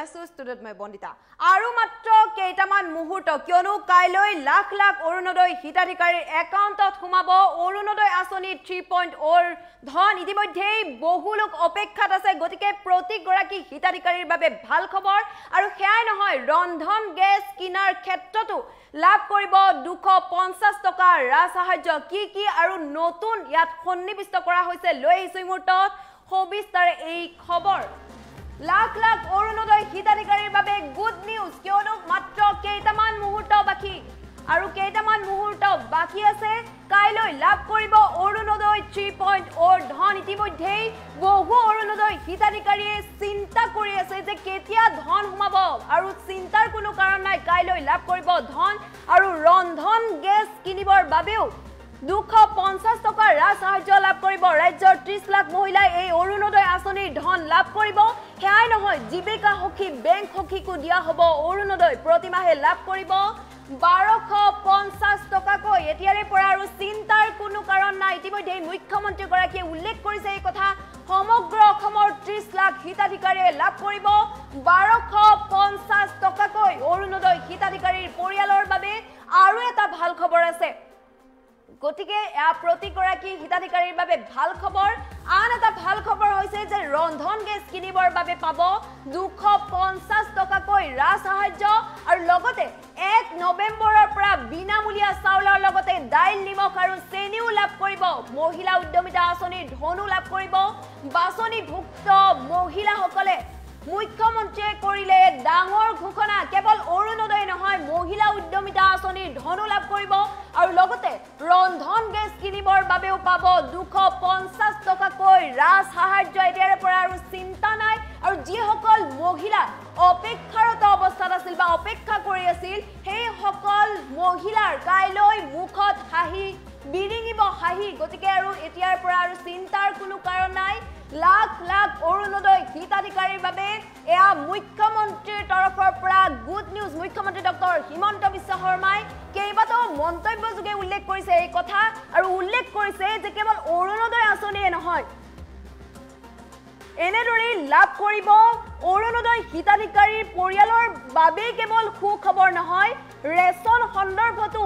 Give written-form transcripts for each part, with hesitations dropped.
আছো ষ্টুডিঅ'ত মই বন্দিতা আৰু মাত্ৰ কেইটামান মুহূৰ্ত কিয়নো কাইলৈ লাখ লাখ অৰুণোদয় হিতাধিকাৰীৰ একাউণ্টত সোমাব অৰুণোদয় আঁচনি 3.0 ধন ইতিমধ্যে বহু লোক অপেক্ষাত আছে গতিকে প্ৰতিগৰাকী হিতাধিকাৰীৰ বাবে ভাল খবৰ আৰু হেয়াই নহয় ৰন্ধন গেছ কিনাৰ ক্ষেত্ৰতো লাভ কৰিব 250 টকা ৰাজসাহায্য কি আৰু নতুন ইয়াত সন্নিবিষ্ট কৰা হৈছে লৈ আহিছো মুহূৰ্তত সবিস্তাৰে এই খবৰ লাখ লাখ অৰুণোদয় হিতাধিকাৰীৰ বাবে গুড নিউজ কিয়নো মাত্ৰ কেইটামান মুহূৰ্ত বাকি আছে কাইলৈ লাভ কৰিব অৰুণোদয় 3.0 ধন ইতিমধ্যে বহু অৰুণোদয় হিতাধিকাৰীয়ে চিন্তা কৰি আছে যে কেতিয়া ধন সোমাব আৰু চিন্তাৰ কোনো কাৰণ নাই কাইলৈ লাভ কৰিব ধন আৰু ৰন্ধন গেছ কিনিবৰ বাবেও 250 টকা ৰাজসাহায্য লাভ কৰিব ৰাজ্যৰ 30 লাখ মহিলাই এই অৰুণোদয় আঁচনিৰ ধন লাভ কৰিব হেয়াই নহয় জীৱিকা সখী বেংক সখীকো দিয়া হ'ব অৰুণোদয় প্ৰতিমাহে লাভ কৰিব 1250 টকাকৈ এতিয়াৰে পৰা আৰু চিন্তাৰ কোনো কাৰণ নাই ইতিমধ্যে মুখ্যমন্ত্ৰী গৰাকীয়ে উল্লেখ কৰিছে এই কথা সমগ্ৰ অসমৰ 30 লাখ হিতাধিকাৰীয়ে লাভ কৰিব 1250 টকাকৈ অৰুণোদয় হিতাধিকাৰীৰ পৰিয়ালৰ বাবে আৰু এটা ভাল খবৰ আছে গতিকে প্ৰতিগৰাকী হিতাধিকাৰীৰ বাবে ভাল খবৰ আন এটা ভাল খবৰ হৈছে যে ৰন্ধন গেছ কিনিবৰ বাবে পাব 250 টকাকৈ ৰাজসাহায্য আৰু লগতে 1 নৱেম্বৰৰ পৰা বিনামূলীয়া চাউলৰ লগতে দাইল নিমখ আৰু চেনিও লাভ কৰিব মহিলা উদ্যমিতা আঁচনিৰ ধনো লাভ কৰিব বাছনিভুক্ত মহিলাসকলে মুখ্যমন্ত্ৰীয়ে কৰিলে ডাঙৰ ঘোষণা কেৱল অৰুণোদয় নহয় মহিলা উদ্যমিতা আঁচনিৰ ধনো লাভ কৰিব আৰু লগতে ৰন্ধন গেছ কিনিবৰ বাবেও পাব 250 টকাকৈ ৰাজসাহায্য এতিয়াৰে পৰা আৰু চিন্তা নাই আৰু যিসকল মহিলা অপেক্ষাৰত অৱস্থাত আছিল বা অপেক্ষা কৰি আছিল সেই সকল মহিলাৰ কাইলৈ মুখত হাঁহি বিৰিঙিব হাঁহি গতিকে আৰু এতিয়াৰ পৰা আৰু চিন্তাৰ কোনো কাৰণ নাই লাখ লাখ অৰুণোদয় হিতাধিকাৰীৰ বাবে এয়া মুখ্যমন্ত্ৰীৰ তৰফৰ পৰা গুড নিউজ মুখ্যমন্ত্ৰী ডক্টৰ হিমন্ত বিশ্ব শৰ্মাই কেইবাটাও মন্তব্যযোগে উল্লেখ কৰিছে এই কথা আৰু উল্লেখ কৰিছে যে কেৱল অৰুণোদয় আঁচনিয়ে নহয় এনেদৰে লাভ কৰিব অৰুণোদয় হিতাধিকাৰীৰ পৰিয়ালৰ বাবে কেৱল সুখবৰ নহয় ৰেচন সন্দৰ্ভতো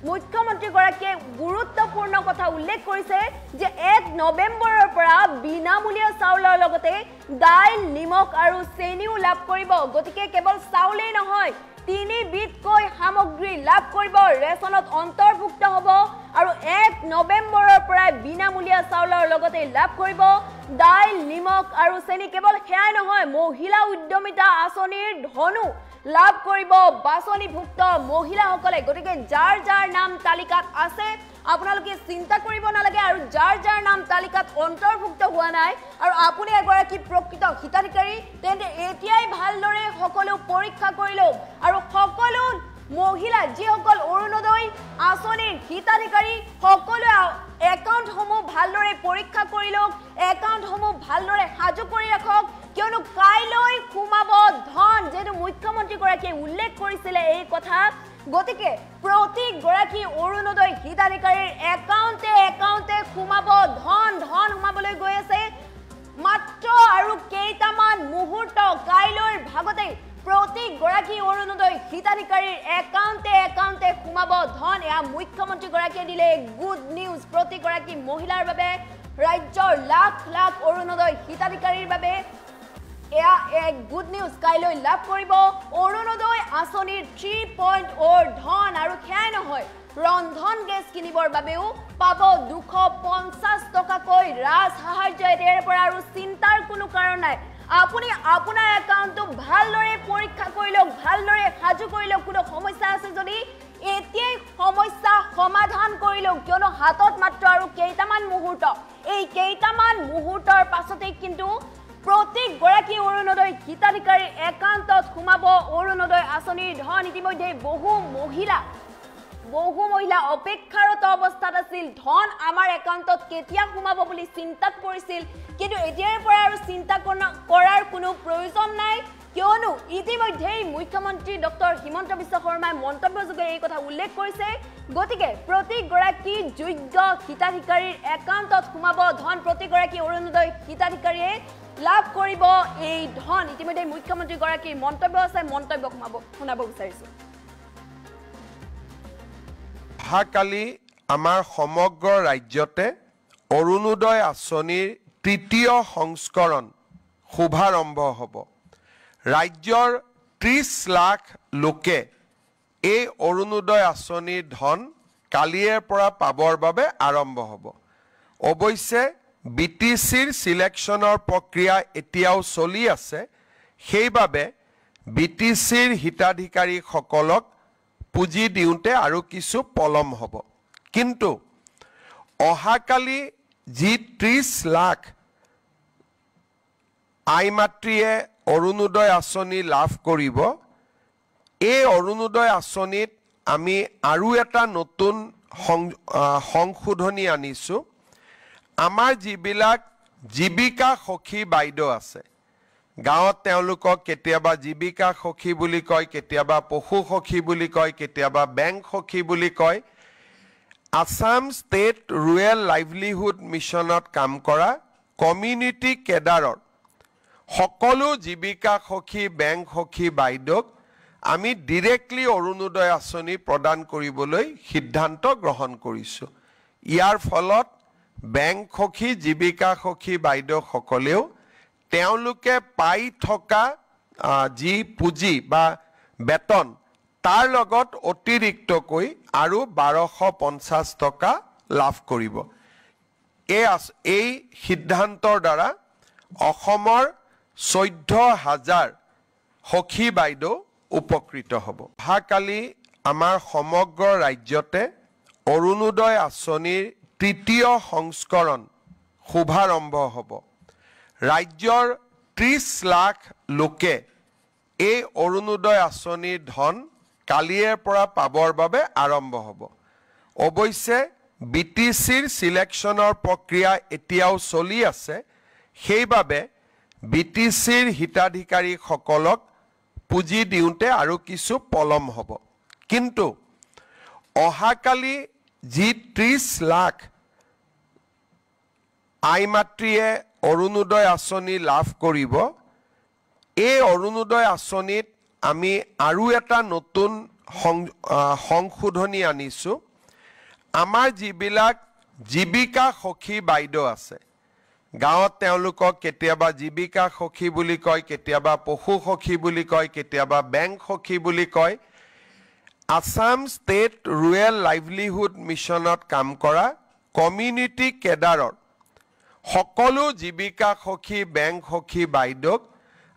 মুখ্যমন্ত্ৰী গৰাকীয়ে গুৰুত্বপূৰ্ণ কথা উল্লেখ কৰিছে যে 1 নৱেম্বৰৰ পৰা বিনামূলীয়া চাউলৰ লগতে দাইল নিমখ আৰু চেনিও লাভ কৰিব গতিকে কেৱল চাউলেই নহয় 3 বিধকৈ সামগ্ৰী লাভ কৰিব ৰেচনত অন্তৰ্ভুক্ত হ'ব আৰু 1 নৱেম্বৰৰ পৰা বিনামূলীয়া চাউলৰ লগতে লাভ কৰিব দাইল নিমখ আৰু চেনি কেৱল হেয়াই নহয় মহিলা উদ্যমিতা আঁচনিৰ ধনো লাভ কৰিব বাছনিভুক্ত মহিলাসকলে গতিকে যাৰ যাৰ নাম তালিকাত আছে আপোনালোকে চিন্তা কৰিব নালাগে আৰু যাৰ যাৰ নাম তালিকাত অন্তৰ্ভুক্ত হোৱা নাই আৰু আপুনি এগৰাকী প্ৰকৃত হিতাধিকাৰী তেন্তে এতিয়াই ভালদৰে সকলো পৰীক্ষা কৰি লওক আৰু সকলো মহিলা যিসকল অৰুণোদয় আঁচনিৰ হিতাধিকাৰী সকলো একাউণ্টসমূহ ভালদৰে পৰীক্ষা কৰি লওক একাউণ্টসমূহ ভালদৰে সাজু কৰি ৰাখক কিয়নো কাইলৈ সোমাব ধন যেটো মুখ্যমন্ত্ৰী গৰাকীয়ে উল্লেখ কৰিছিলে এই কথা গতিকে প্ৰতিগৰাকী অৰুণোদয় হিতাধিকাৰীৰ একাউণ্টে সোমাব ধন সোমাবলৈ গৈ আছে মাত্ৰ আৰু কেইটামান মুহূৰ্ত কাইলৈৰ ভাগতে প্ৰতিগৰাকী অৰুণোদয় হিতাধিকাৰীৰ একাউণ্টে সোমাব ধন এয়া মুখ্যমন্ত্ৰী গৰাকীয়ে দিলে গুড নিউজ প্ৰতিগৰাকী মহিলাৰ বাবে ৰাজ্যৰ লাখ লাখ অৰুণোদয় হিতাধিকাৰীৰ বাবে এয়া এক গুড নিউজ কাইলৈ লাভ কৰিব অৰুণোদয় আঁচনিৰ 3.0 ধন আৰু হেয়াই নহয় ৰন্ধন গেছ কিনিবৰ বাবেও পাব 250 টকাকৈ ৰাজসাহায্য এতিয়াৰে পৰা আৰু চিন্তাৰ কোনো কাৰণ নাই আপুনি আপোনাৰ একাউণ্টটো ভালদৰে পৰীক্ষা কৰি লওক ভালদৰে সাজু কৰি লওক কোনো সমস্যা আছে যদি এতিয়াই সমস্যা সমাধান কৰি লওক কিয়নো হাতত মাত্ৰ আৰু কেইটামান মুহূৰ্ত এই কেইটামান মুহূৰ্তৰ পাছতেই কিন্তু প্ৰতিগৰাকী অৰুণোদয় হিতাধিকাৰীৰ একাউণ্টত সোমাব অৰুণোদয় আঁচনিৰ ধন ইতিমধ্যে বহু মহিলা অপেক্ষাৰত অৱস্থাত আছিল ধন আমাৰ একাউণ্টত কেতিয়া সোমাব বুলি চিন্তাত পৰিছিল কিন্তু এতিয়াৰ পৰা আৰু চিন্তা কৰাৰ কোনো প্ৰয়োজন নাই কিয়নো ইতিমধ্যে মুখ্যমন্ত্ৰী ডক্টৰ হিমন্ত বিশ্ব শৰ্মাই মন্তব্যযোগে এই কথা উল্লেখ কৰিছে গতিকে প্ৰতিগৰাকী যোগ্য হিতাধিকাৰীৰ একাউণ্টত সোমাব ধন প্ৰতিগৰাকী অৰুণোদয় হিতাধিকাৰীয়ে লাভ কৰিব এই ধন ইতিমধ্যে মুখ্যমন্ত্ৰীগৰাকীৰ মন্তব্য আছে মন্তব্য শুনাব বিচাৰিছো অহাকালি আমাৰ সমগ্ৰ ৰাজ্যতে অৰুণোদয় আঁচনিৰ তৃতীয় সংস্কৰণ শুভাৰম্ভ হ'ব ৰাজ্যৰ 30 লাখ লোকে এই অৰুণোদয় আঁচনিৰ ধন কালিৰ পৰা পাবৰ বাবে আৰম্ভ হ'ব অৱশ্যে বিটিচিৰ সিলেকশ্যনৰ প্ৰক্ৰিয়া এতিয়াও চলি আছে সেইবাবে বিটিচিৰ হিতাধিকাৰীসকলক পুঁজি দিওঁতে আৰু কিছু পলম হ'ব কিন্তু অহাকালি যি 30 লাখ আইমাতৃয়ে অৰুণোদয় আঁচনি লাভ কৰিব এই অৰুণোদয় আঁচনিত আমি আৰু এটা নতুন সংশোধনী আনিছো আমাৰ যিবিলাক জীৱিকা সখী বাইদেউ আছে গাঁৱত তেওঁলোকক কেতিয়াবা জীৱিকা সখী বুলি কয় কেতিয়াবা পশু সখী বুলি কয় কেতিয়াবা বেংক সখী বুলি কয় আসাম ষ্টেট ৰুৰেল লাইভলিহুড মিছনত কাম কৰা কমিউনিটি কেডাৰৰ সকলো জীৱিকা সখী বেংক সখী বাইদেউক আমি ডিৰেক্টলি অৰুণোদয় আঁচনি প্ৰদান কৰিবলৈ সিদ্ধান্ত গ্ৰহণ কৰিছো ইয়াৰ ফলত বেংক সখী জীৱিকা সখী বাইদেউসকলেও তেওঁলোকে পাই থকা যি পুঁজি বা বেতন তাৰ লগত অতিৰিক্তকৈ আৰু 1250 টকা লাভ কৰিব এই সিদ্ধান্তৰ দ্বাৰা অসমৰ 14,000 সখী বাইদেউ উপকৃত হ'ব অহাকালি আমাৰ সমগ্ৰ ৰাজ্যতে অৰুণোদয় আঁচনিৰ তৃতীয় সংস্কৰণ শুভাৰম্ভ হ'ব ৰাজ্যৰ 30 লাখ লোকে এই অৰুণোদয় আঁচনিৰ ধন কালিৰ পৰা পাবৰ বাবে আৰম্ভ হ'ব অৱশ্যে বিটিচিৰ সিলেকশ্যনৰ প্ৰক্ৰিয়া এতিয়াও চলি আছে সেইবাবে বিটিচিৰ হিতাধিকাৰীসকলক পুঁজি দিওঁতে আৰু কিছু পলম হ'ব কিন্তু অহাকালি যি 30 লাখ আইমাতৃয়ে অৰুণোদয় আঁচনি লাভ কৰিব এই অৰুণোদয় আঁচনিত আমি আৰু এটা নতুন সংশোধনী আনিছো আমাৰ যিবিলাক জীৱিকা সখী বাইদেউ আছে গাঁৱত তেওঁলোকক কেতিয়াবা জীৱিকা সখী বুলি কয় কেতিয়াবা পশু সখী বুলি কয় কেতিয়াবা বেংক সখী বুলি কয় আসাম ষ্টেট ৰুৰেল লাইভলিহুড মিছনত কাম কৰা কমিউনিটি কেডাৰৰ সকলো জীৱিকা সখী বেংক সখী বাইদেউক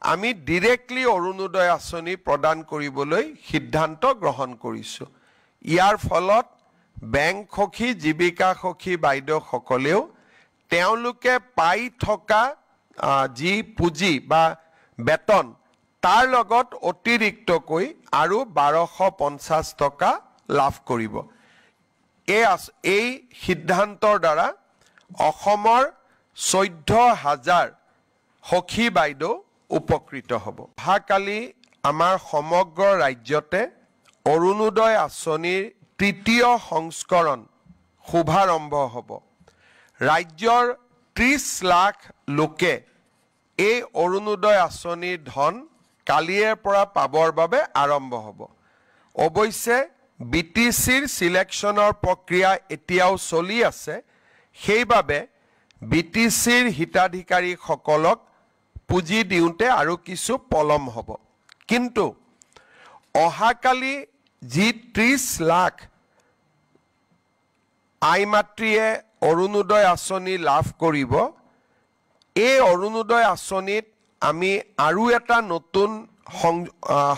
আমি ডিৰেক্টলি অৰুণোদয় আঁচনি প্ৰদান কৰিবলৈ সিদ্ধান্ত গ্ৰহণ কৰিছো ইয়াৰ ফলত বেংক সখী জীৱিকা সখী বাইদেউসকলেও তেওঁলোকে পাই থকা যি পুঁজি বা বেতন তাৰ লগত অতিৰিক্তকৈ আৰু 1250 টকা লাভ কৰিব এই সিদ্ধান্তৰ দ্বাৰা অসমৰ 14,000 সখী বাইদেউ উপকৃত হ'ব অহাকালি আমাৰ সমগ্ৰ ৰাজ্যতে অৰুণোদয় আঁচনিৰ তৃতীয় সংস্কৰণ শুভাৰম্ভ হ'ব ৰাজ্যৰ 30 লাখ লোকে এই অৰুণোদয় আঁচনিৰ ধন কালিৰ পৰা পাবৰ বাবে আৰম্ভ হ'ব অৱশ্যে বিটিচিৰ সিলেকশ্যনৰ প্ৰক্ৰিয়া এতিয়াও চলি আছে সেইবাবে বিটিচিৰ হিতাধিকাৰীসকলক পুঁজি দিওঁতে আৰু কিছু পলম হ'ব কিন্তু অহাকালি যি 30 লাখ আইমাতৃয়ে অৰুণোদয় আঁচনি লাভ কৰিব এই অৰুণোদয় আঁচনিত আমি আৰু এটা নতুন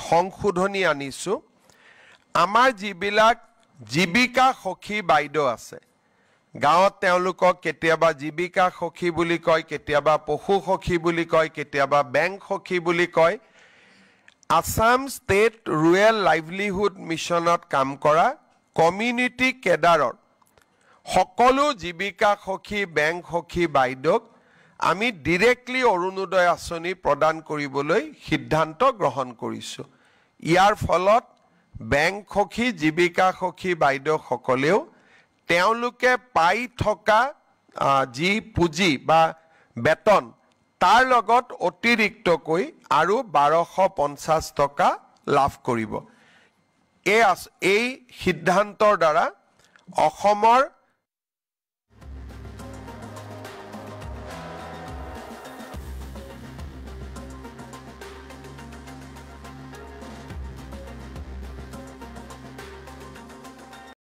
সংশোধনী আনিছো আমাৰ যিবিলাক জীৱিকা সখী বাইদেউ আছে গাঁৱত তেওঁলোকক কেতিয়াবা জীৱিকা সখী বুলি কয় কেতিয়াবা পশু সখী বুলি কয় কেতিয়াবা বেংক সখী বুলি কয় আসাম ষ্টেট ৰুৰেল লাইভলিহুড মিছনত কাম কৰা কমিউনিটি কেডাৰৰ সকলো জীৱিকা সখী বেংক সখী বাইদেউক আমি ডিৰেক্টলি অৰুণোদয় আঁচনি প্ৰদান কৰিবলৈ সিদ্ধান্ত গ্ৰহণ কৰিছো ইয়াৰ ফলত বেংক সখী জীৱিকা সখী বাইদেউসকলেও তেওঁলোকে পাই থকা যি পুঁজি বা বেতন তাৰ লগত অতিৰিক্তকৈ আৰু 1250 টকা লাভ কৰিব। এই সিদ্ধান্তৰ দ্বাৰা অসমৰ